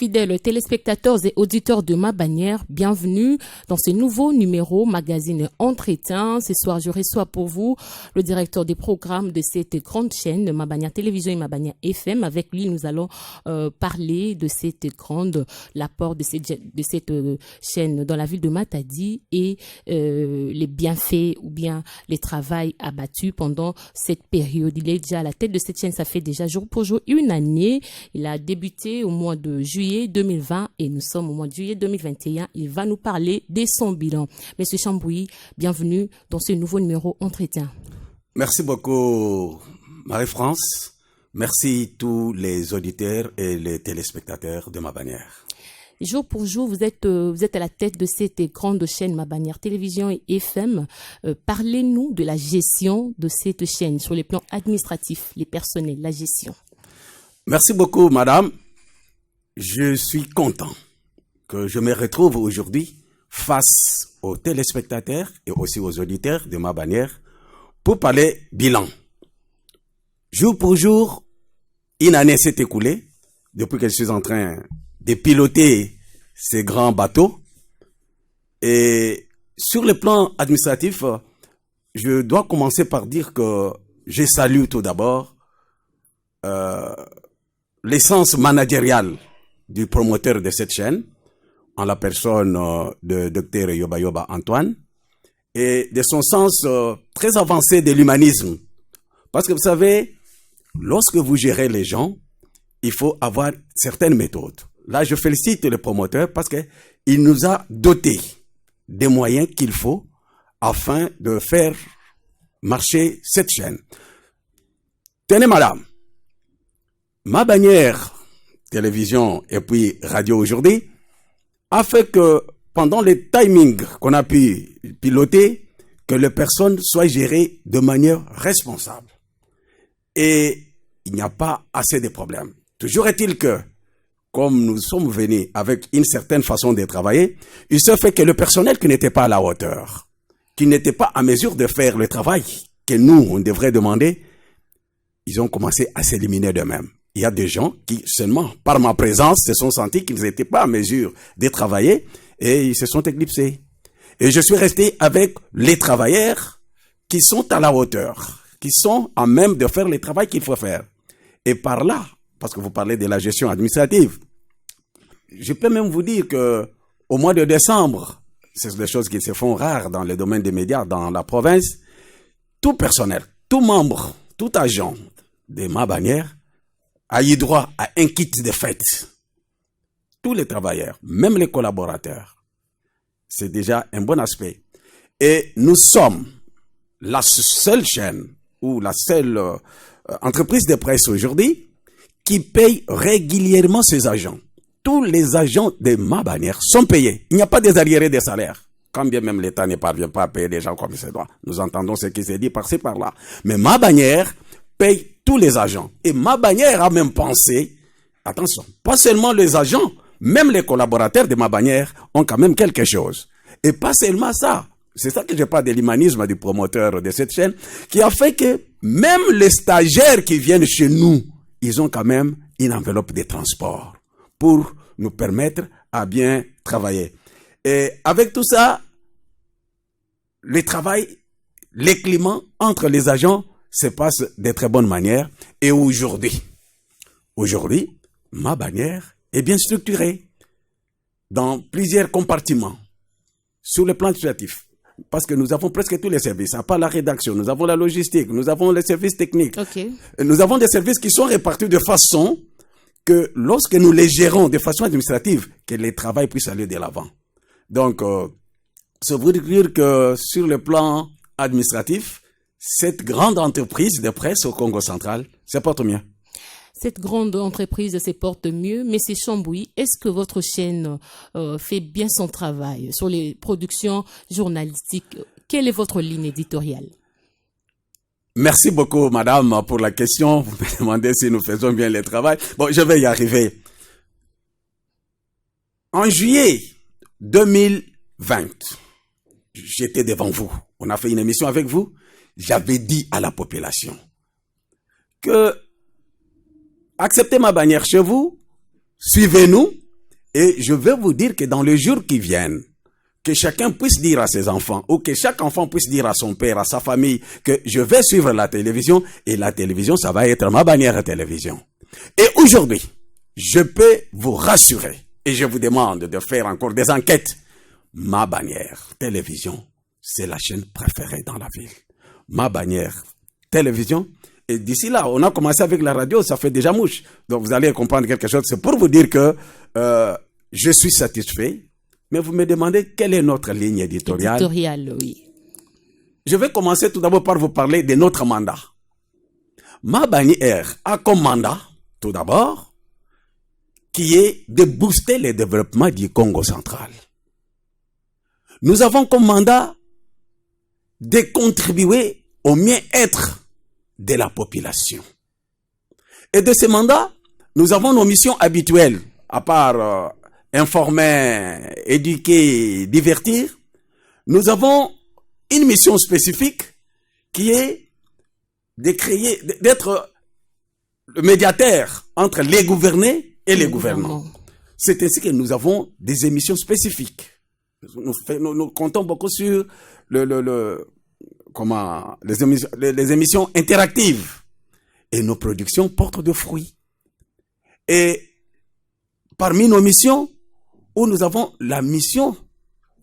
Fidèles téléspectateurs et auditeurs de Ma Bannière, bienvenue dans ce nouveau numéro magazine Entretien. Ce soir, je reçois pour vous le directeur des programmes de cette grande chaîne, Ma Bannière Télévision et Ma Bannière FM. Avec lui, nous allons parler de l'apport de cette chaîne dans la ville de Matadi et les bienfaits ou bien les travails abattus pendant cette période. Il est déjà à la tête de cette chaîne, ça fait déjà jour pour jour une année. Il a débuté au mois de juillet 2020 et nous sommes au mois de juillet 2021. Il va nous parler de son bilan. Monsieur Chambouilly, bienvenue dans ce nouveau numéro Entretien. Merci beaucoup Marie-France. Merci tous les auditeurs et les téléspectateurs de Ma Bannière. Jour pour jour, vous êtes à la tête de cette grande chaîne Ma Bannière Télévision et FM. Parlez-nous de la gestion de cette chaîne sur les plans administratifs, les personnels, la gestion. Merci beaucoup, madame. Je suis content que je me retrouve aujourd'hui face aux téléspectateurs et aussi aux auditeurs de Ma Bannière pour parler bilan. Jour pour jour, une année s'est écoulée depuis que je suis en train de piloter ces grands bateaux. Et sur le plan administratif, je dois commencer par dire que je salue tout d'abord l'essence managériale du promoteur de cette chaîne, en la personne de Dr Yoba Yoba Antoine, et de son sens très avancé de l'humanisme. Parce que vous savez, lorsque vous gérez les gens, il faut avoir certaines méthodes. Là, je félicite le promoteur parce qu'il nous a dotés des moyens qu'il faut afin de faire marcher cette chaîne. Tenez, madame, Ma Bannière Télévision et puis Radio aujourd'hui a fait que pendant les timings qu'on a pu piloter, que les personnes soient gérées de manière responsable. Et il n'y a pas assez de problèmes. Toujours est-il que, comme nous sommes venus avec une certaine façon de travailler, il se fait que le personnel qui n'était pas à la hauteur, qui n'était pas à mesure de faire le travail que nous, on devrait demander, ils ont commencé à s'éliminer d'eux-mêmes. Il y a des gens qui, seulement par ma présence, se sont sentis qu'ils n'étaient pas à mesure de travailler et ils se sont éclipsés. Et je suis resté avec les travailleurs qui sont à la hauteur, qui sont à même de faire le travail qu'il faut faire. Et par là, parce que vous parlez de la gestion administrative, je peux même vous dire que au mois de décembre, c'est des choses qui se font rares dans le domaine des médias dans la province, tout personnel, tout membre, tout agent de Ma Bannière a eu droit à un kit de fête. Tous les travailleurs, même les collaborateurs. C'est déjà un bon aspect. Et nous sommes la seule chaîne ou la seule entreprise de presse aujourd'hui qui paye régulièrement ses agents. Tous les agents de Ma Bannière sont payés. Il n'y a pas des arriérés de salaire. Quand bien même l'État ne parvient pas à payer des gens comme il se doit. Nous entendons ce qui se dit par-ci par-là. Mais Ma Bannière paye tous les agents. Et Ma Bannière a même pensé, attention, pas seulement les agents, même les collaborateurs de Ma Bannière ont quand même quelque chose. Et pas seulement ça. C'est ça que je parle de l'humanisme du promoteur de cette chaîne, qui a fait que même les stagiaires qui viennent chez nous, ils ont quand même une enveloppe de transport pour nous permettre à bien travailler. Et avec tout ça, le travail, les climats entre les agents se passent de très bonne manière. Et aujourd'hui, Ma Bannière est bien structurée dans plusieurs compartiments sur le plan administratif. Parce que nous avons presque tous les services, à part la rédaction, nous avons la logistique, nous avons les services techniques. Okay. Nous avons des services qui sont répartis de façon que lorsque nous les gérons de façon administrative, que le travail puisse aller de l'avant. Donc, ça veut dire que sur le plan administratif, cette grande entreprise de presse au Congo central se porte mieux. Cette grande entreprise se porte mieux, mais c'est Chambouilly. Est-ce que votre chaîne fait bien son travail sur les productions journalistiques? Quelle est votre ligne éditoriale? Merci beaucoup, madame, pour la question. Vous me demandez si nous faisons bien le travail. Bon, je vais y arriver. En juillet 2020, j'étais devant vous. On a fait une émission avec vous. J'avais dit à la population que acceptez Ma Bannière chez vous, suivez-nous, Et je vais vous dire que dans les jours qui viennent, que chacun puisse dire à ses enfants, ou que chaque enfant puisse dire à son père, à sa famille, que je vais suivre la télévision, et la télévision, ça va être ma bannière à télévision. Et aujourd'hui, je peux vous rassurer, et je vous demande de faire encore des enquêtes. Ma bannière télévision, c'est la chaîne préférée dans la ville. Ma bannière télévision. Et d'ici là, on a commencé avec la radio, ça fait déjà mouche. Donc vous allez comprendre quelque chose. C'est pour vous dire que je suis satisfait. Mais vous me demandez quelle est notre ligne éditoriale. Éditoriale, oui. Je vais commencer tout d'abord par vous parler de notre mandat. Ma bannière a comme mandat, tout d'abord, qui est de booster le développement du Congo central. Nous avons comme mandat de contribuer au mieux-être de la population. Et de ce mandat, nous avons nos missions habituelles, à part informer, éduquer, divertir. Nous avons une mission spécifique qui est de créer, d'être le médiateur entre les gouvernés et les gouvernants. C'est ainsi que nous avons des émissions spécifiques. Nous comptons beaucoup sur les émissions interactives. Et nos productions portent de fruits. Et parmi nos missions, où nous avons la mission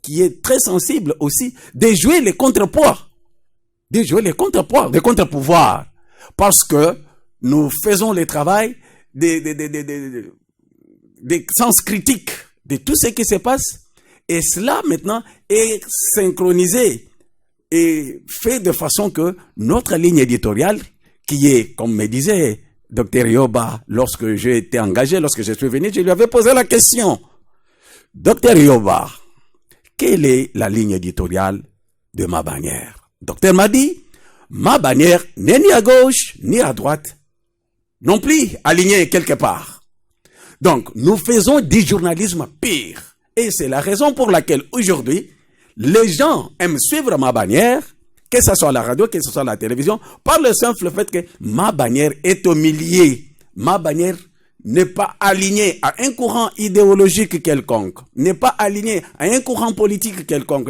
qui est très sensible aussi, de jouer les contrepoids. De jouer les contrepoids, les contre-pouvoirs. Parce que nous faisons le travail des sens critiques de tout ce qui se passe. Et cela, maintenant, est synchronisé et fait de façon que notre ligne éditoriale, qui est, comme me disait Dr Yoba, lorsque j'ai été engagé, lorsque je suis venu, je lui avais posé la question. Dr Yoba, quelle est la ligne éditoriale de ma bannière? Docteur m'a dit, ma bannière n'est ni à gauche, ni à droite, non plus alignée quelque part. Donc, nous faisons du journalisme pire. Et c'est la raison pour laquelle aujourd'hui, les gens aiment suivre ma bannière, que ce soit la radio, que ce soit la télévision, par le simple fait que ma bannière est au milieu. Ma bannière n'est pas alignée à un courant idéologique quelconque, n'est pas alignée à un courant politique quelconque,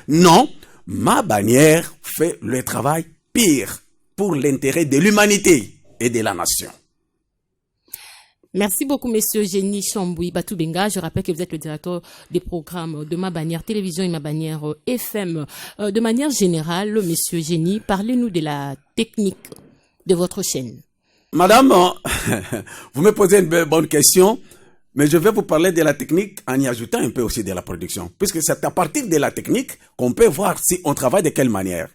non, ma bannière fait le travail pire pour l'intérêt de l'humanité et de la nation. Merci beaucoup, Monsieur Génie Chamboui Batoubenga. Je rappelle que vous êtes le directeur des programmes de ma bannière télévision et ma bannière FM. De manière générale, Monsieur Génie, parlez-nous de la technique de votre chaîne. Madame, vous me posez une bonne question, mais je vais vous parler de la technique en y ajoutant un peu aussi de la production. Puisque c'est à partir de la technique qu'on peut voir si on travaille de quelle manière.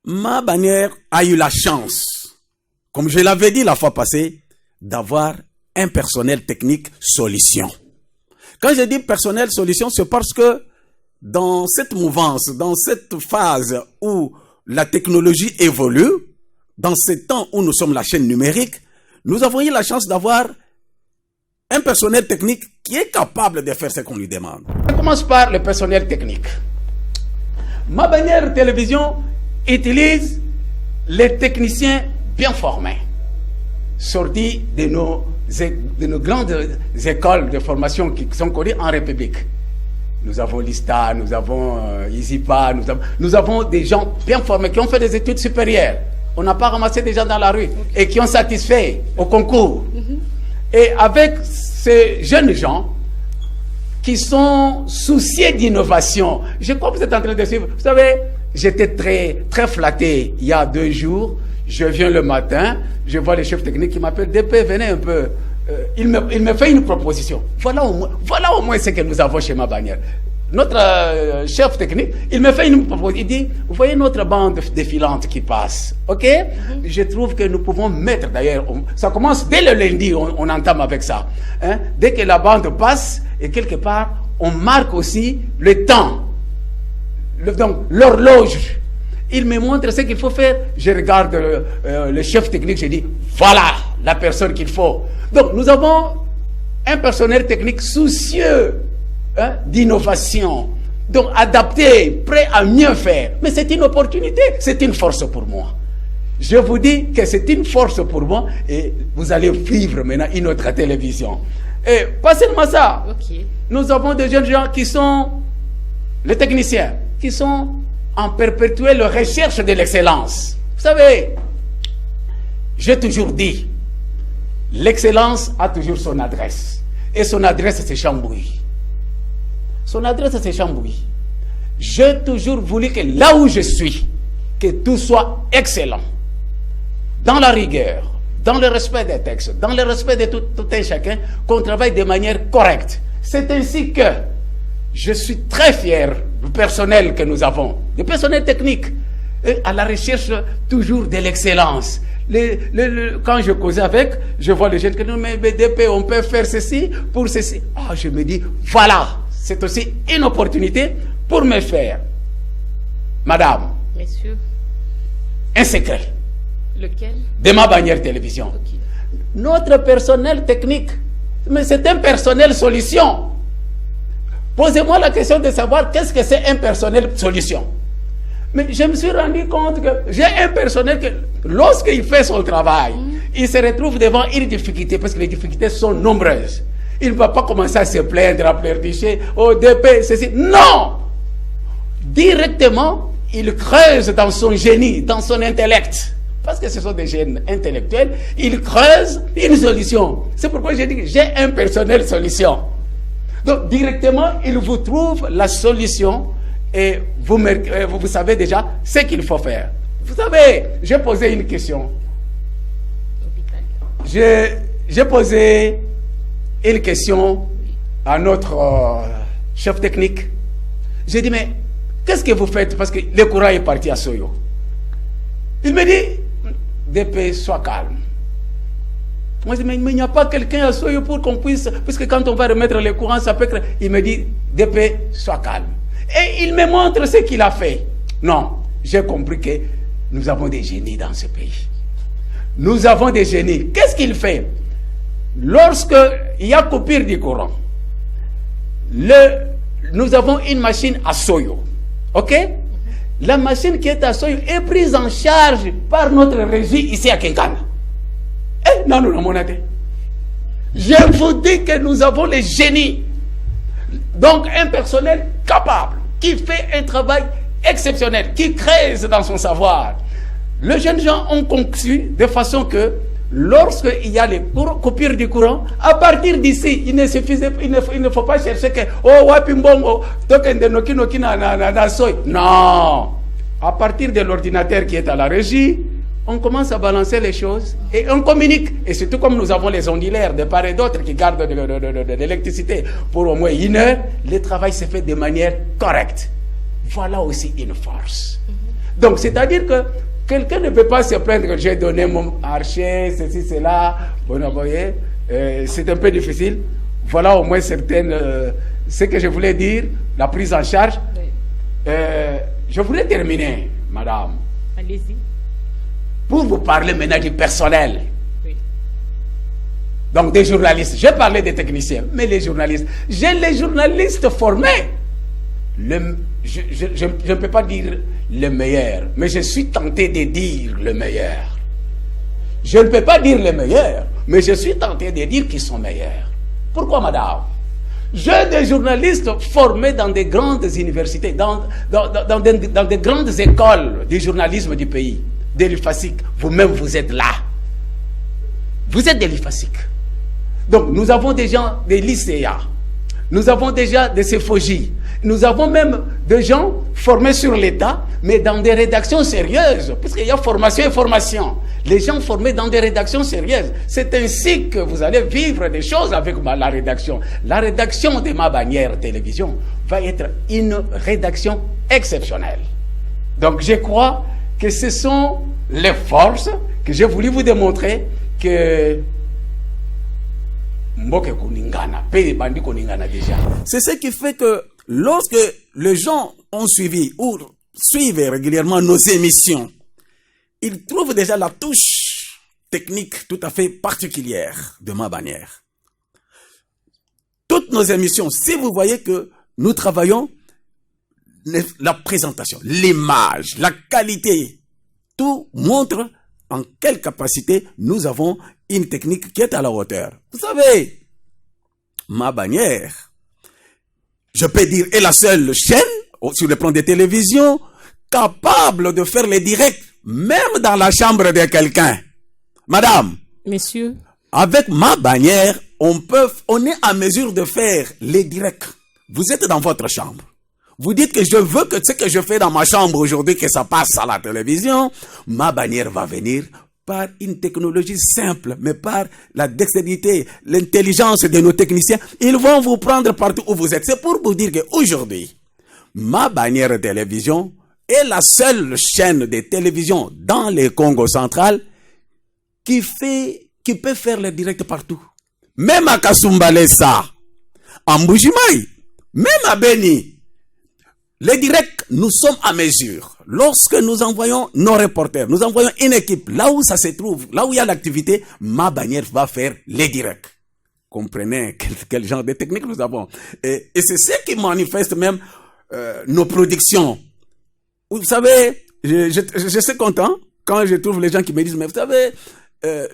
Ma bannière a eu la chance, comme je l'avais dit la fois passée, d'avoir un personnel technique solution. Quand je dis personnel solution, c'est parce que dans cette mouvance, dans cette phase où la technologie évolue, dans ce temps où nous sommes la chaîne numérique, nous avons eu la chance d'avoir un personnel technique qui est capable de faire ce qu'on lui demande. On commence par le personnel technique. Ma bannière télévision utilise les techniciens bien formés, sortis de nos grandes écoles de formation qui sont connues en République. Nous avons l'ISTA, nous avons ISIPA, nous avons des gens bien formés qui ont fait des études supérieures. On n'a pas ramassé des gens dans la rue et qui ont satisfait au concours. Et avec ces jeunes gens qui sont souciés d'innovation, je crois que vous êtes en train de suivre. Vous savez, j'étais très flatté il y a 2 jours. Je viens le matin, je vois le chef technique qui m'appelle, DP, venez un peu. Il me fait une proposition. Voilà au moins ce que nous avons chez ma bannière. Notre chef technique, il me fait une proposition. Il dit, vous voyez notre bande défilante qui passe, ok? Je trouve que nous pouvons mettre, d'ailleurs, ça commence dès le lundi, on entame avec ça. Hein? Dès que la bande passe, et quelque part, on marque aussi le temps. Donc, l'horloge. Il me montre ce qu'il faut faire. Je regarde le chef technique, je dis, voilà la personne qu'il faut. Donc, nous avons un personnel technique soucieux d'innovation, donc adapté, prêt à mieux faire. Mais c'est une opportunité, c'est une force pour moi. Je vous dis que c'est une force pour moi et vous allez vivre maintenant une autre télévision. Et pas seulement ça. Ok. Nous avons des jeunes gens qui sont les techniciens, qui sont en perpétuelle recherche de l'excellence. Vous savez, j'ai toujours dit, l'excellence a toujours son adresse. Et son adresse, c'est Chambouy. Son adresse, c'est Chambouy. J'ai toujours voulu que là où je suis, que tout soit excellent. Dans la rigueur, dans le respect des textes, dans le respect de tout un chacun, qu'on travaille de manière correcte. C'est ainsi que je suis très fier du personnel que nous avons, du personnel technique, à la recherche toujours de l'excellence. Quand je cause avec, je vois les jeunes qui disent, mais BDP, on peut faire ceci pour ceci. Ah, je me dis, voilà, c'est aussi une opportunité pour me faire, madame, Messieurs, un secret lequel? de ma bannière télévision. Ok. Notre personnel technique, mais c'est un personnel solution. Posez-moi la question de savoir qu'est-ce que c'est un personnel solution. Mais je me suis rendu compte que j'ai un personnel que, lorsqu'il fait son travail, il se retrouve devant une difficulté, parce que les difficultés sont nombreuses. Il ne va pas commencer à se plaindre, à pleurnicher, oh DP, ceci. Non! Directement, il creuse dans son génie, dans son intellect. Parce que ce sont des jeunes intellectuels, il creuse une solution. C'est pourquoi j'ai dit que j'ai un personnel solution. Donc, directement, il vous trouve la solution et vous savez déjà ce qu'il faut faire. Vous savez, j'ai posé une question. J'ai posé une question à notre chef technique. J'ai dit, mais qu'est-ce que vous faites? Parce que le courant est parti à Soyo. Il me dit, DP, sois calme. Moi, je dis, mais il n'y a pas quelqu'un à Soyo pour qu'on puisse, puisque quand on va remettre le courant, ça peut être... Il me dit, DP, sois calme. Et il me montre ce qu'il a fait. Non, j'ai compris que nous avons des génies dans ce pays. Nous avons des génies. Qu'est-ce qu'il fait? Lorsque il y a coupure du courant, nous avons une machine à Soyo. OK? La machine qui est à Soyo est prise en charge par notre régie ici à Kinkana. Eh, non, mon aide. Je vous dis que nous avons les génies. Donc, un personnel capable, qui fait un travail exceptionnel, qui creuse dans son savoir. Les jeunes gens ont conçu de façon que, lorsqu'il y a les coupures du courant, à partir d'ici, il ne faut pas chercher que, oh, wapimbongo, token de noki noki na soy. Non. À partir de l'ordinateur qui est à la régie, on commence à balancer les choses et on communique. Et surtout comme nous avons les ondulaires de part et d'autre qui gardent de l'électricité pour au moins 1 heure, le travail se fait de manière correcte. Voilà aussi une force. Donc, c'est-à-dire que quelqu'un ne peut pas se plaindre que j'ai donné mon archer, ceci, cela. Bon, vous voyez, c'est un peu difficile. Voilà au moins certaines... ce que je voulais dire, la prise en charge. Oui. Je voulais terminer, madame. Allez-y. Pour vous parler maintenant du personnel. Oui. Donc des journalistes. J'ai parlé des techniciens, mais les journalistes. J'ai les journalistes formés. Je ne peux pas dire le meilleur, mais je suis tenté de dire le meilleur. Je ne peux pas dire le meilleur, mais je suis tenté de dire qu'ils sont meilleurs. Pourquoi, madame? J'ai des journalistes formés dans des grandes universités, dans des grandes écoles du journalisme du pays. De l'IFASIC, vous-même vous êtes là. Vous êtes de l'IFASIC. Donc nous avons des gens des lycéens, nous avons déjà des CFOJ, nous avons même des gens formés sur l'État, mais dans des rédactions sérieuses, puisqu'il y a formation et formation. Les gens formés dans des rédactions sérieuses. C'est ainsi que vous allez vivre des choses avec la rédaction. La rédaction de ma bannière télévision va être une rédaction exceptionnelle. Donc je crois que ce sont les forces que j'ai voulu vous démontrer que c'est ce qui fait que lorsque les gens ont suivi ou suivent régulièrement nos émissions, ils trouvent déjà la touche technique tout à fait particulière de ma bannière. Toutes nos émissions, si vous voyez que nous travaillons la présentation, l'image, la qualité, tout montre en quelle capacité nous avons une technique qui est à la hauteur. Vous savez, Ma bannière, je peux dire, est la seule chaîne sur le plan des télévisions capable de faire les directs, même dans la chambre de quelqu'un. Madame, Messieurs, avec ma bannière, on est en mesure de faire les directs. Vous êtes dans votre chambre. Vous dites que je veux que ce que je fais dans ma chambre aujourd'hui, que ça passe à la télévision. Ma bannière va venir par une technologie simple, mais par la dextérité, l'intelligence de nos techniciens. Ils vont vous prendre partout où vous êtes. C'est pour vous dire qu'aujourd'hui, ma bannière télévision est la seule chaîne de télévision dans le Congo central qui peut faire le direct partout. Même à Kasumbalesa, en Mbujimaï, même à Beni, les directs, nous sommes à mesure. Lorsque nous envoyons nos reporters, nous envoyons une équipe, là où ça se trouve, là où il y a l'activité, ma bannière va faire les directs. Comprenez quel genre de technique nous avons. Et c'est ce qui manifeste même nos productions. Vous savez, je suis content quand je trouve les gens qui me disent, mais vous savez,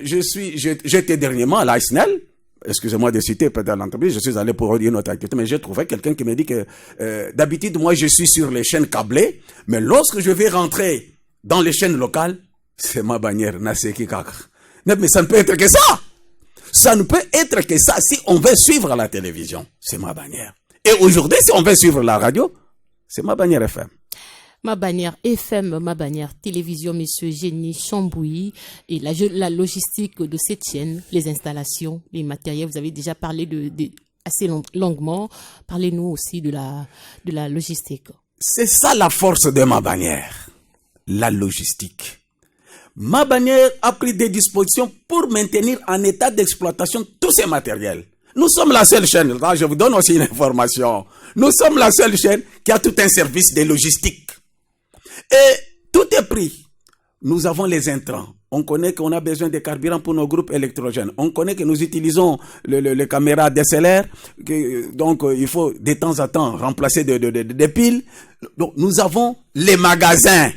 j'étais dernièrement à l'ASNEL, excusez-moi de citer peut-être l'entreprise, je suis allé pour une autre activité, mais j'ai trouvé quelqu'un qui me dit que d'habitude, moi je suis sur les chaînes câblées, mais lorsque je vais rentrer dans les chaînes locales, c'est ma bannière, Naseki Kakr. Mais ça ne peut être que ça. Ça ne peut être que ça si on veut suivre la télévision. C'est ma bannière. Et aujourd'hui, si on veut suivre la radio, c'est ma bannière FM. Ma bannière FM, ma bannière télévision, monsieur Génie Chambouilly, et la logistique de cette chaîne, les installations, les matériels, vous avez déjà parlé assez longuement. Parlez-nous aussi de la logistique. C'est ça la force de ma bannière, la logistique. Ma bannière a pris des dispositions pour maintenir en état d'exploitation tous ces matériels. Nous sommes la seule chaîne, là je vous donne aussi une information, nous sommes la seule chaîne qui a tout un service de logistique. Et tout est pris. Nous avons les intrants. On connaît qu'on a besoin de carburant pour nos groupes électrogènes. On connaît que nous utilisons les caméras DSLR. Donc, il faut de temps en temps remplacer des piles. Donc, nous avons les magasins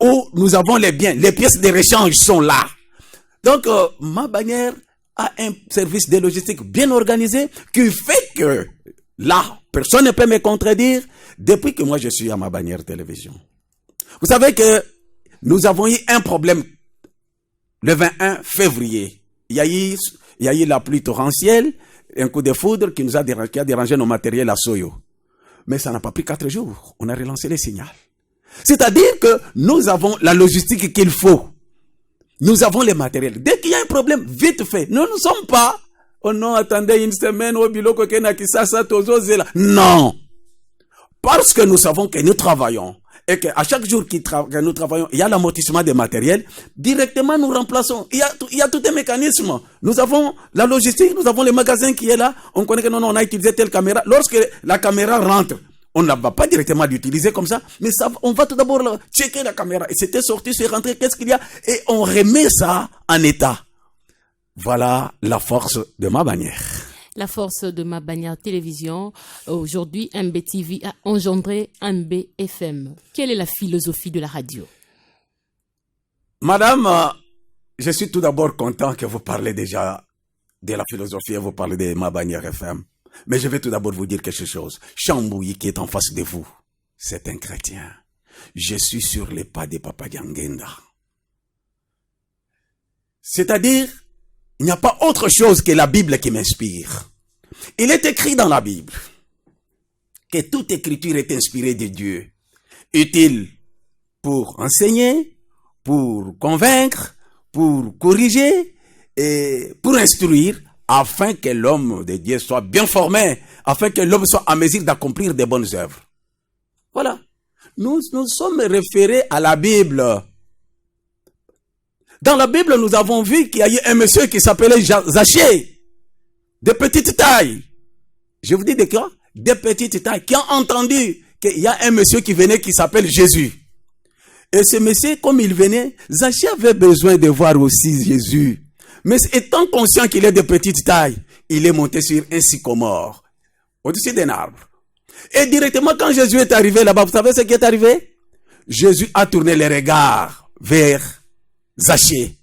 où nous avons les biens. Les pièces de rechange sont là. Donc, ma bannière a un service de logistique bien organisé qui fait que là, personne ne peut me contredire depuis que moi je suis à ma bannière télévision. Vous savez que nous avons eu un problème le 21 février. Il y a eu la pluie torrentielle, un coup de foudre qui a dérangé nos matériels à Soyo. Mais ça n'a pas pris 4 jours. On a relancé les signaux. C'est-à-dire que nous avons la logistique qu'il faut. Nous avons les matériels. Dès qu'il y a un problème, vite fait. Nous ne sommes pas, oh non, attendez une semaine, au biloko kena kisasa tozo zela. Non. Parce que nous savons que nous travaillons. Et qu'à chaque jour que nous travaillons, il y a l'amortissement des matériels. Directement, nous remplaçons. Il y a tout un mécanisme. Nous avons la logistique, nous avons le magasin qui est là. On connaît que non, on a utilisé telle caméra. Lorsque la caméra rentre, on ne va pas directement l'utiliser comme ça, mais ça, on va tout d'abord checker la caméra. Et c'était sorti, c'est rentré, qu'est-ce qu'il y a? Et on remet ça en état. Voilà la force de ma bannière. La force de ma bannière télévision. Aujourd'hui, MBTV a engendré MBFM. Quelle est la philosophie de la radio? Madame, je suis tout d'abord content que vous parlez déjà de la philosophie et vous parlez de ma bannière FM. Mais je vais tout d'abord vous dire quelque chose. Chambouilly qui est en face de vous, c'est un chrétien. Je suis sur les pas de Papa Diangenda. C'est-à-dire, il n'y a pas autre chose que la Bible qui m'inspire. Il est écrit dans la Bible que toute écriture est inspirée de Dieu, utile pour enseigner, pour convaincre, pour corriger et pour instruire, afin que l'homme de Dieu soit bien formé, afin que l'homme soit en mesure d'accomplir de bonnes œuvres. Voilà. Nous sommes référés à la Bible. Dans la Bible, nous avons vu qu'il y a eu un monsieur qui s'appelait Zachée, de petite taille. Je vous dis de quoi? De petite taille, qui a entendu qu'il y a un monsieur qui venait qui s'appelle Jésus. Et ce monsieur, comme il venait, Zachée avait besoin de voir aussi Jésus. Mais étant conscient qu'il est de petite taille, il est monté sur un sycomore, au-dessus d'un arbre. Et directement, quand Jésus est arrivé là-bas, vous savez ce qui est arrivé? Jésus a tourné les regards vers Zachée.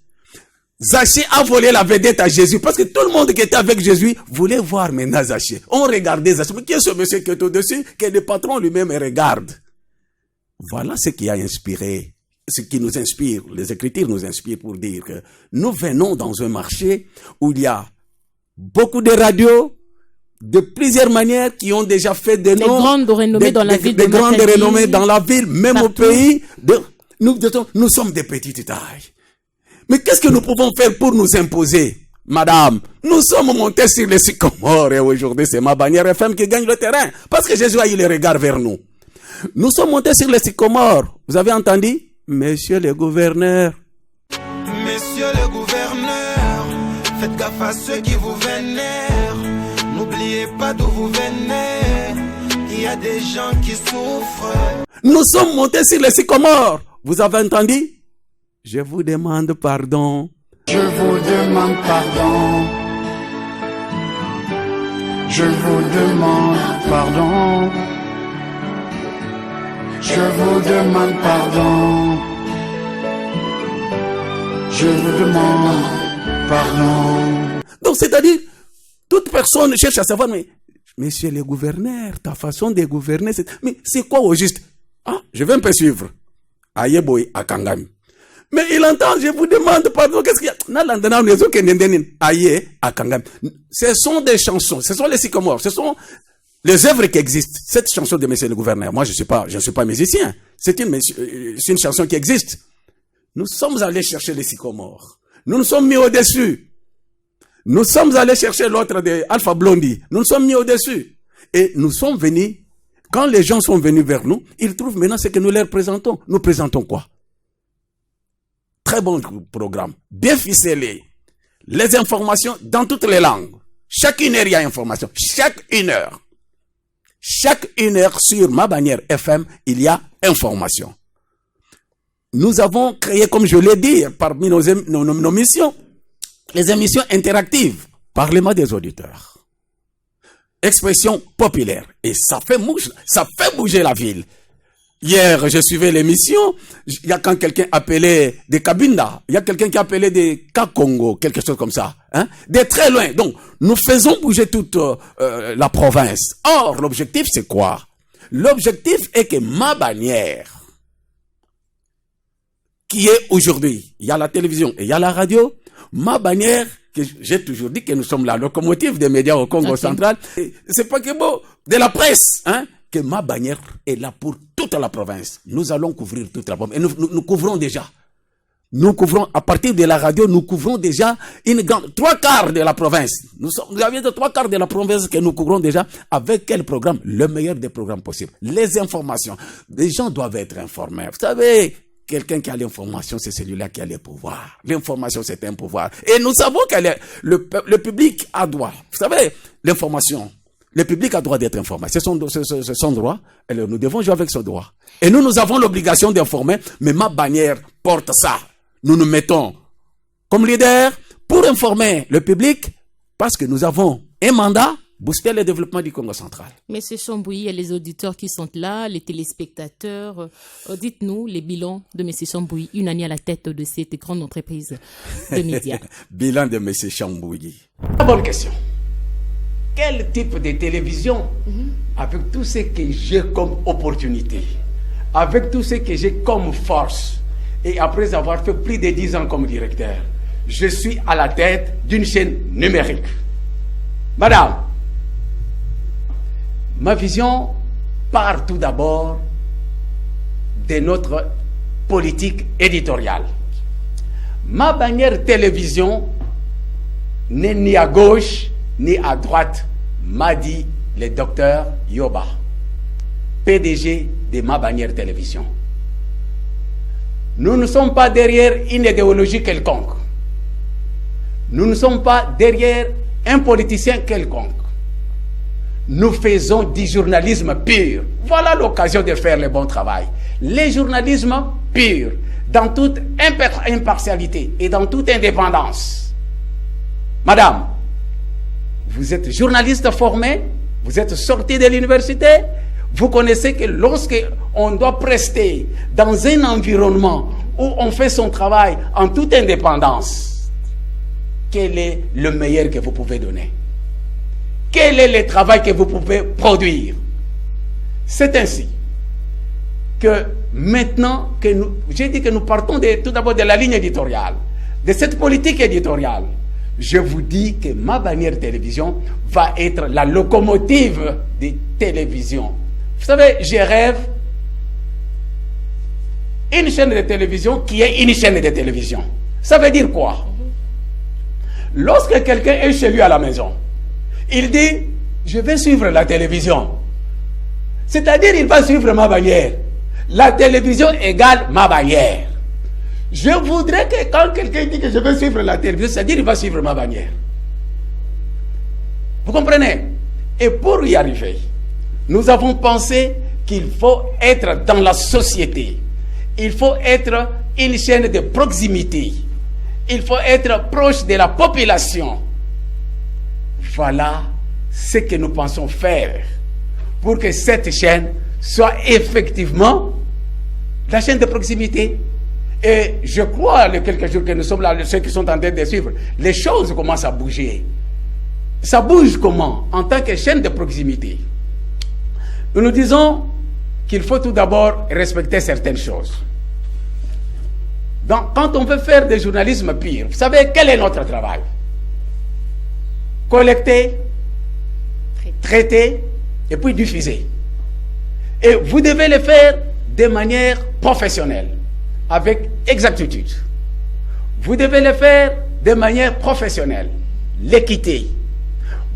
Zachée a volé la vedette à Jésus parce que tout le monde qui était avec Jésus voulait voir maintenant Zachée. On regardait Zachée. Mais qui est ce monsieur qui est au-dessus, que le patron lui-même regarde? Voilà ce qui a inspiré, ce qui nous inspire. Les Écritures nous inspirent pour dire que nous venons dans un marché où il y a beaucoup de radios, de plusieurs manières qui ont déjà fait des noms. Des grandes renommées dans la ville de Matadi, grandes renommées dans la ville, même partout. au pays. Nous sommes de petite taille. Mais qu'est-ce que nous pouvons faire pour nous imposer, madame? Nous sommes montés sur les sycomores et aujourd'hui c'est Ma Bannière FM qui gagne le terrain. Parce que Jésus a eu le regard vers nous. Nous sommes montés sur les sycomores. Vous avez entendu? Monsieur le gouverneur. Messieurs le gouverneur, faites gaffe à ceux qui vous vénèrent. N'oubliez pas d'où vous venez. Il y a des gens qui souffrent. Nous sommes montés sur les sycomores. Vous avez entendu? Je vous demande pardon. Je vous demande pardon. Je vous demande pardon. Je vous demande pardon. Je vous demande pardon. Donc, c'est-à-dire, toute personne cherche à savoir, mais, monsieur le gouverneur, ta façon de gouverner, mais c'est quoi au juste? Ah, je vais un peu suivre. Ayeboy à Kangami. Mais il entend, je vous demande pardon, qu'est-ce qu'il y a? Aye à Kangami. Ce sont des chansons, ce sont les sycomores, ce sont les œuvres qui existent. Cette chanson de monsieur le gouverneur, moi je ne suis pas musicien. C'est une chanson qui existe. Nous sommes allés chercher les sycomores. Nous nous sommes mis au-dessus. Nous sommes allés chercher l'autre de Alpha Blondy. Nous nous sommes mis au-dessus. Et nous sommes venus, quand les gens sont venus vers nous, ils trouvent maintenant ce que nous leur présentons. Nous présentons quoi? Très bon programme. Bien ficelé. Les informations dans toutes les langues. Chaque une heure, il y a information. Chaque une heure sur Ma Bannière FM, il y a information. Nous avons créé, comme je l'ai dit, parmi nos missions, les émissions interactives. Parlement des auditeurs. Expression populaire. Et ça fait bouger la ville. Hier, je suivais l'émission, il y a quand quelqu'un appelait des Kabinda, il y a quelqu'un qui appelait des Kakongo, quelque chose comme ça, hein, de très loin. Donc, nous faisons bouger toute la province. Or, l'objectif, c'est quoi? L'objectif est que Ma Bannière, qui est aujourd'hui, il y a la télévision et il y a la radio, Ma Bannière, que j'ai toujours dit que nous sommes la locomotive des médias au Congo central, c'est pas que bon, de la presse, hein, que Ma Bannière est là pour toute la province. Nous allons couvrir toute la province. Et nous couvrons déjà. Nous couvrons, à partir de la radio, nous couvrons déjà trois quarts de la province. Nous avions 3/4 de la province que nous couvrons déjà. Avec quel programme? Le meilleur des programmes possibles. Les informations. Les gens doivent être informés. Vous savez, quelqu'un qui a l'information, c'est celui-là qui a le pouvoir. L'information, c'est un pouvoir. Et nous savons que le public a droit. Vous savez, l'information, le public a droit d'être informé. C'est son droit. Alors, nous devons jouer avec ce droit. Et nous avons l'obligation d'informer, mais Ma Bannière porte ça. Nous nous mettons comme leader pour informer le public parce que nous avons un mandat, booster le développement du Congo central. Monsieur Chambouilly et les auditeurs qui sont là, les téléspectateurs, dites-nous les bilans de Monsieur Chambouilly, une année à la tête de cette grande entreprise de médias. Bilan de Monsieur Chambouilly. La bonne question. Quel type de télévision, avec tout ce que j'ai comme opportunité, avec tout ce que j'ai comme force, et après avoir fait plus de 10 ans comme directeur, je suis à la tête d'une chaîne numérique. Madame, ma vision part tout d'abord de notre politique éditoriale. Ma Bannière télévision n'est ni à gauche ni à droite, m'a dit le docteur Yoba, PDG de Ma Bannière télévision. Nous ne sommes pas derrière une idéologie quelconque. Nous ne sommes pas derrière un politicien quelconque. Nous faisons du journalisme pur. Voilà l'occasion de faire le bon travail. Le journalisme pur, dans toute impartialité et dans toute indépendance. Madame, vous êtes journaliste formé, vous êtes sorti de l'université, vous connaissez que lorsque on doit prester dans un environnement où on fait son travail en toute indépendance, quel est le meilleur que vous pouvez donner? Quel est le travail que vous pouvez produire? C'est ainsi que maintenant que nous, j'ai dit que nous partons tout d'abord de la ligne éditoriale, de cette politique éditoriale. Je vous dis que Ma Bannière Télévision va être la locomotive des télévisions. Vous savez, je rêve une chaîne de télévision qui est une chaîne de télévision. Ça veut dire quoi? Lorsque quelqu'un est chez lui à la maison, il dit, je vais suivre la télévision. C'est-à-dire, il va suivre Ma Bannière. La télévision égale Ma Bannière. Je voudrais que quand quelqu'un dit que je vais suivre la télévision, c'est-à-dire il va suivre Ma Bannière. Vous comprenez? Et pour y arriver, nous avons pensé qu'il faut être dans la société. Il faut être une chaîne de proximité. Il faut être proche de la population. Voilà ce que nous pensons faire pour que cette chaîne soit effectivement la chaîne de proximité. Et je crois, les quelques jours que nous sommes là, ceux qui sont en train de suivre, les choses commencent à bouger. Ça bouge comment? En tant que chaîne de proximité. Nous nous disons qu'il faut tout d'abord respecter certaines choses. Donc, quand on veut faire du journalisme pur, vous savez quel est notre travail? Collecter, traiter et puis diffuser. Et vous devez le faire de manière professionnelle, avec exactitude. Vous devez le faire de manière professionnelle, l'équité.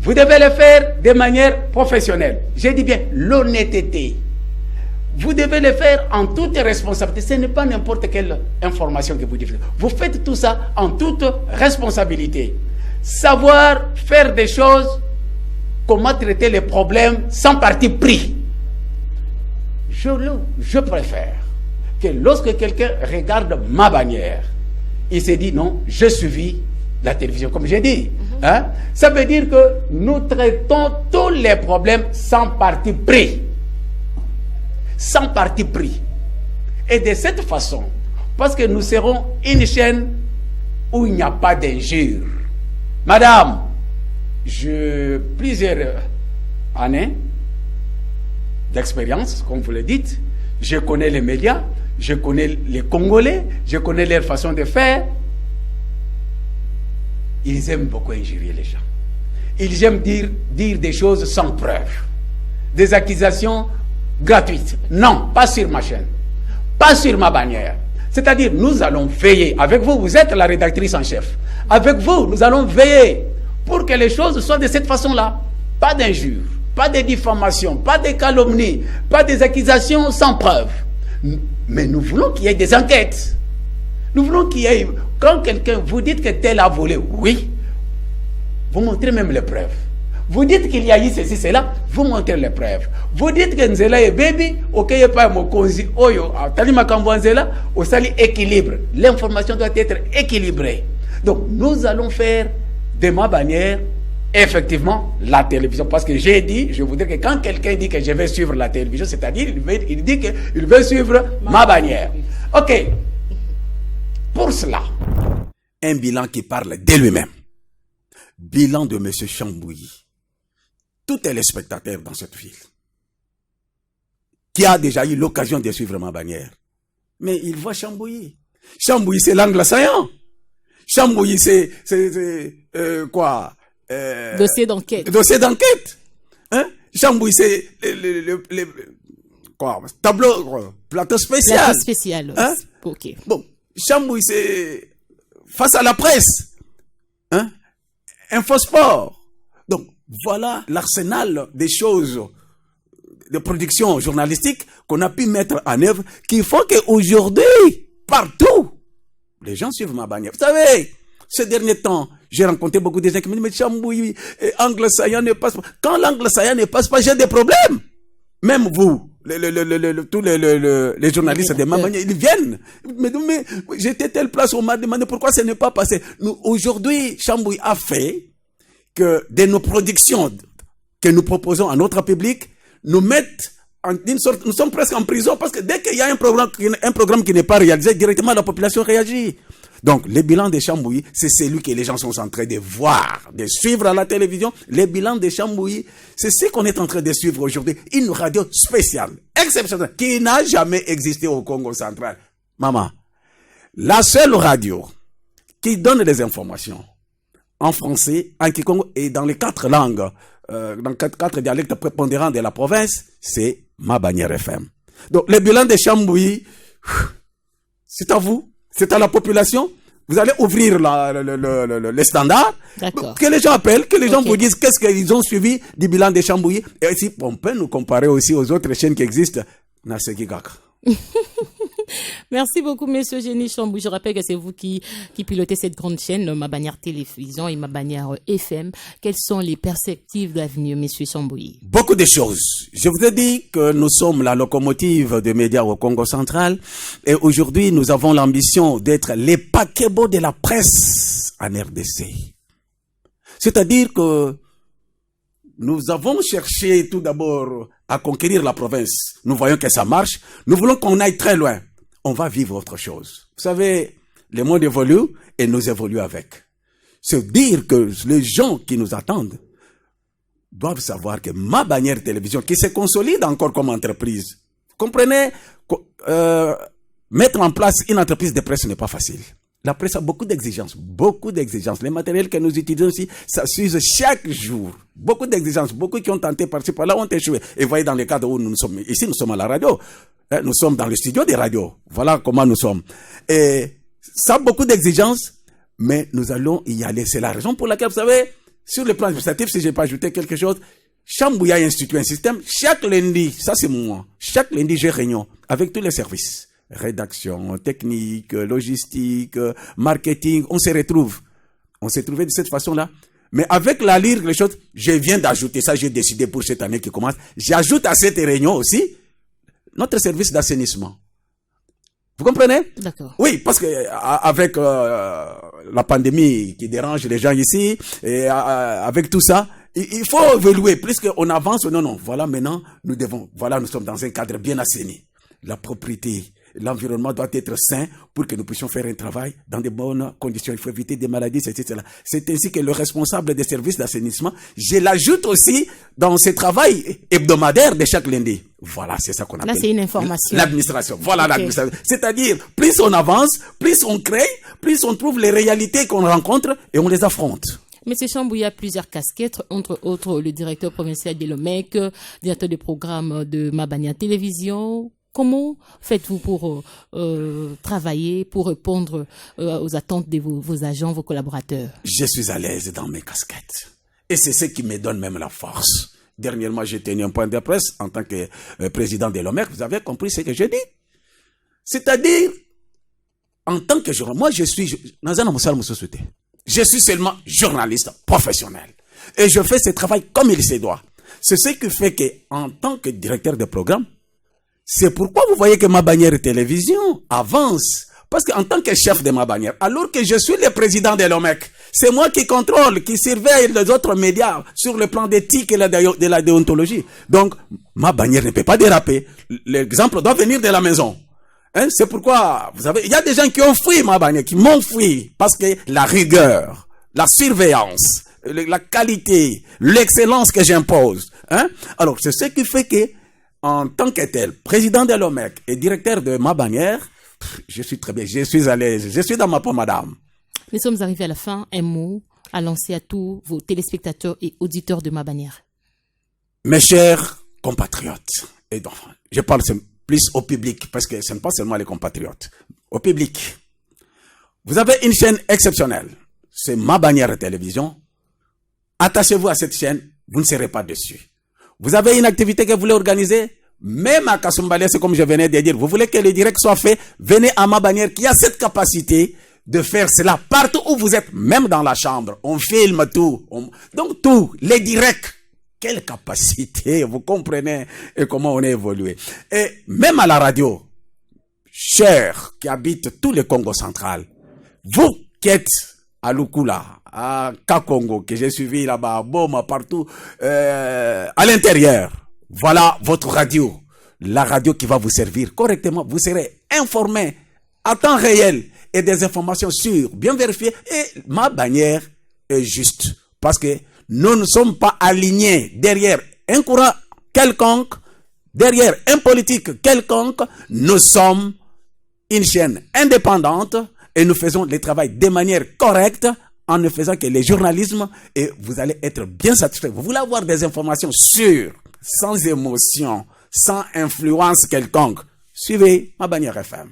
Vous devez le faire de manière professionnelle. Je dis bien l'honnêteté. Vous devez le faire en toute responsabilité. Ce n'est pas n'importe quelle information que vous diffusez. Vous faites tout ça en toute responsabilité. Savoir faire des choses, comment traiter les problèmes sans parti pris. Je préfère que lorsque quelqu'un regarde Ma Bannière, il se dit non, je suivis la télévision, comme j'ai dit. Hein? Ça veut dire que nous traitons tous les problèmes sans parti pris. Sans parti pris. Et de cette façon, parce que nous serons une chaîne où il n'y a pas d'injure. Madame, plusieurs années d'expérience, comme vous le dites, je connais les médias, je connais les Congolais, je connais leur façon de faire. Ils aiment beaucoup injurier les gens. Ils aiment dire des choses sans preuve. Des accusations gratuites. Non, pas sur ma chaîne. Pas sur Ma Bannière. C'est-à-dire, nous allons veiller. Avec vous, vous êtes la rédactrice en chef. Avec vous, nous allons veiller pour que les choses soient de cette façon-là. Pas d'injures, pas de diffamations, pas de calomnies, pas des accusations sans preuve. Mais nous voulons qu'il y ait des enquêtes. Nous voulons qu'il y ait... Quand quelqu'un vous dit que tel a volé, oui, vous montrez même les preuves. Vous dites qu'il y a eu ceci, cela, vous montrez les preuves. Vous dites que Nzela est baby, ok, il n'y a pas mon konzi, oyo, talima kambo Nzela, au sali équilibre. L'information doit être équilibrée. Donc, nous allons faire de Ma Bannière, effectivement, la télévision. Parce que j'ai dit, je voudrais que quand quelqu'un dit que je vais suivre la télévision, c'est-à-dire, il dit qu'il veut suivre Ma Bannière. Ok. Pour cela, un bilan qui parle de lui-même. Bilan de M. Chambouilly. Tout téléspectateur dans cette ville qui a déjà eu l'occasion de suivre Ma Bannière. Mais il voit Chambouilly. Chambouilly, c'est l'angle saillant. Chambouilly, c'est quoi? Dossier d'enquête. Dossier d'enquête. Hein? Chambouilly, c'est quoi? Tableau, plateau spécial. Plateau spécial. Hein? Ok. Bon, Chambouilly, c'est face à la presse. Hein? Infosport. Donc, voilà l'arsenal des choses de production journalistique qu'on a pu mettre en œuvre qui font qu'aujourd'hui, partout, les gens suivent Ma Bannière. Vous savez, ces derniers temps, j'ai rencontré beaucoup de gens qui me disent, mais Chambouilly, angle saillant ne passe pas. Quand l'angle saillant ne passe pas, j'ai des problèmes. Même vous, tous les journalistes de Ma Bannière, ils viennent. Mais j'étais telle place, on m'a demandé pourquoi ça n'est pas passé. Nous, aujourd'hui, Chambouilly a fait que de nos productions que nous proposons à notre public, nous mettent en une sorte, nous sommes presque en prison parce que dès qu'il y a un programme qui n'est pas réalisé, directement la population réagit. Donc, les bilans des Chambouilly, c'est celui que les gens sont en train de voir, de suivre à la télévision. Les bilans des Chambouilly, c'est ce qu'on est en train de suivre aujourd'hui. Une radio spéciale, exceptionnelle, qui n'a jamais existé au Congo central. Maman, la seule radio qui donne des informations en français, en kikongo et dans les 4 langues, dans 4 dialectes prépondérants de la province, c'est Mabanière FM. Donc, les bilans des Chambouilly, c'est à vous. C'est à la population. Vous allez ouvrir les standards. D'accord. Que les gens appellent, que les gens vous disent qu'est-ce qu'ils ont suivi du bilan des Chambouilly. Et si on peut nous comparer aussi aux autres chaînes qui existent, Naseki Gak. Merci beaucoup, monsieur Génie Chambouilly. Je rappelle que c'est vous qui pilotez cette grande chaîne, Mabanière Télévision et Mabanière FM. Quelles sont les perspectives d'avenir, monsieur Chambouilly? Beaucoup de choses. Je vous ai dit que nous sommes la locomotive des médias au Congo central. Et aujourd'hui, nous avons l'ambition d'être les paquebots de la presse en RDC. C'est-à-dire que nous avons cherché tout d'abord à conquérir la province. Nous voyons que ça marche. Nous voulons qu'on aille très loin. On va vivre autre chose. Vous savez, le monde évolue et nous évoluons avec. C'est dire que les gens qui nous attendent doivent savoir que Mabanière Télévision, qui se consolide encore comme entreprise, comprenez, mettre en place une entreprise de presse n'est pas facile. La presse a beaucoup d'exigences, beaucoup d'exigences. Les matériels que nous utilisons ici, ça s'use chaque jour. Beaucoup d'exigences, beaucoup qui ont tenté par-ci par-là ont échoué. Et vous voyez dans le cadre où nous sommes, ici nous sommes à la radio, nous sommes dans le studio des radios. Voilà comment nous sommes. Et ça a beaucoup d'exigences, mais nous allons y aller. C'est la raison pour laquelle, vous savez, sur le plan administratif, si je n'ai pas ajouté quelque chose, Chambouilly a institué un système. Chaque lundi, ça c'est moi, chaque lundi j'ai réunion avec tous les services. Rédaction, technique, logistique, marketing, on se retrouve. On s'est trouvé de cette façon-là. Mais avec la lire, les choses, je viens d'ajouter ça, j'ai décidé pour cette année qui commence. J'ajoute à cette réunion aussi notre service d'assainissement. Vous comprenez? D'accord. Oui, parce que avec la pandémie qui dérange les gens ici, et avec tout ça, il faut évoluer. Plus qu'on avance, non, voilà maintenant, nous sommes dans un cadre bien assaini. La propriété, l'environnement doit être sain pour que nous puissions faire un travail dans de bonnes conditions. Il faut éviter des maladies, etc. C'est ainsi que le responsable des services d'assainissement, je l'ajoute aussi dans ce travail hebdomadaire de chaque lundi. Voilà, c'est ça qu'on appelle. Là, c'est une information. L'administration. Voilà, l'administration. C'est-à-dire, plus on avance, plus on crée, plus on trouve les réalités qu'on rencontre et on les affronte. Monsieur Chambouilly a plusieurs casquettes, entre autres le directeur provincial de l'OMEC, directeur de programme de Mabanière Télévision. Comment faites-vous pour travailler, pour répondre aux attentes de vos agents, vos collaborateurs? Je suis à l'aise dans mes casquettes. Et c'est ce qui me donne même la force. Dernièrement, j'ai tenu un point de presse en tant que président de l'OMEC. Vous avez compris ce que je dis? C'est-à-dire, en tant que journaliste, moi je suis seulement journaliste professionnel. Et je fais ce travail comme il se doit. C'est ce qui fait qu'en tant que directeur de programme, c'est pourquoi vous voyez que Mabanière Télévision avance. Parce qu'en tant que chef de Mabanière, alors que je suis le président de l'OMEC, c'est moi qui contrôle, qui surveille les autres médias sur le plan d'éthique et de la déontologie. Donc, Mabanière ne peut pas déraper. L'exemple doit venir de la maison. Hein? C'est pourquoi, vous savez, il y a des gens qui ont fui Mabanière, qui m'ont fui. Parce que la rigueur, la surveillance, la qualité, l'excellence que j'impose. Hein? Alors, c'est ce qui fait que, en tant que tel, président de l'OMEC et directeur de Mabanière, je suis très bien, je suis à l'aise, je suis dans ma peau, madame. Nous sommes arrivés à la fin. Un mot à lancer à tous vos téléspectateurs et auditeurs de Mabanière. Mes chers compatriotes, et donc, je parle plus au public, parce que ce n'est pas seulement les compatriotes. Au public, vous avez une chaîne exceptionnelle, c'est Mabanière Télévision. Attachez-vous à cette chaîne, vous ne serez pas déçus. Vous avez une activité que vous voulez organiser, même à Kasumbalé, c'est comme je venais de dire, vous voulez que le direct soit fait, venez à Mabanière qui a cette capacité de faire cela partout où vous êtes, même dans la chambre. On filme tout. Donc tout, les directs. Quelle capacité, vous comprenez et comment on a évolué. Et même à la radio, chers qui habitent tout le Congo central, vous qui êtes à Lukula, à Kakongo, que j'ai suivi là-bas, à Boma, partout, à l'intérieur. Voilà votre radio. La radio qui va vous servir correctement. Vous serez informé à temps réel et des informations sûres, bien vérifiées, et ma bannière est juste. Parce que nous ne sommes pas alignés derrière un courant quelconque, derrière un politique quelconque. Nous sommes une chaîne indépendante et nous faisons le travail de manière correcte en ne faisant que le journalisme et vous allez être bien satisfait. Vous voulez avoir des informations sûres, sans émotion, sans influence quelconque. Suivez ma bannière FM.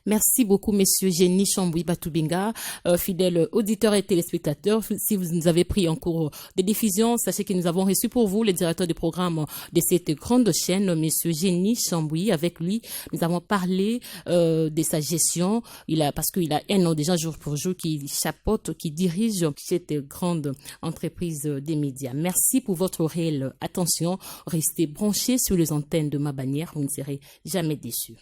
Merci beaucoup, Monsieur Génie Chamboui Batoubinga, fidèles auditeurs et téléspectateurs. Si vous nous avez pris en cours de diffusion, sachez que nous avons reçu pour vous le directeur du programme de cette grande chaîne, Monsieur Génie Chamboui. Avec lui, nous avons parlé de sa gestion. Parce qu'il a un an déjà jour pour jour qui chapeaute, qui dirige cette grande entreprise des médias. Merci pour votre réelle attention. Restez branchés sur les antennes de ma bannière. Vous ne serez jamais déçus.